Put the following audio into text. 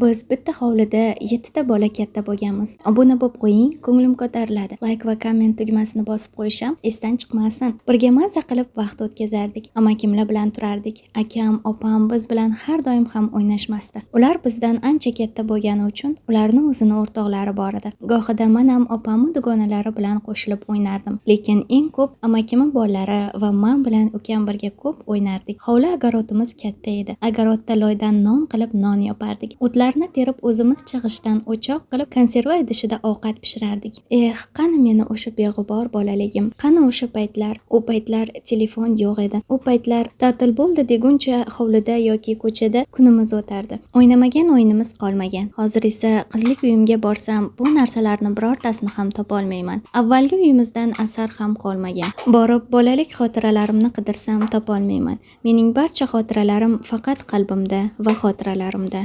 Biz bitta hovlida 7 ta bola katta bo'lganmiz. Obuna bo'lib qo'ying, ko'nglim ko'tariladi. Like va komment tugmasini bosib qo'yishim esdan chiqmasin. Birga maza qilib vaqt o'tkazardik. Amakimlar bilan turardik. Akam, opam biz bilan har doim ham o'ynashmasdi. Ular bizdan ancha katta bo'lgani uchun ularning o'zini o'rtoqlari bor edi. Gohida men ham opamning dugonalari bilan qo'shilib o'ynardim. Lekin eng ko'p amakimning bolalari va men bilan ukam birga ko'p o'ynardik. Hovli agarodimiz katta edi. Agarodda loydan non qilib non yopardik. O'tlarni terib o'zimiz chig'ishdan o'choq qilib konserva idishida ovqat pishirardik. Qani meni o'sha beg'ubor bolaligim. Qani o'sha paytlar. U paytlar telefon yo'q edi. U paytlar ta'til bo'ldi deguncha hovlida yoki ko'chada kunimiz o'tardi. O'ynamagan o'yinimiz qolmagan. Hozir esa qizlik uyimga borsam, bu narsalarni birortasini ham topolmayman. Avvalgi uyimizdan asar ham qolmagan. Borib bolalik xotiralarimni qidirsam topolmayman. Mening barcha xotiralarim faqat qalbimda va xotiralarimda.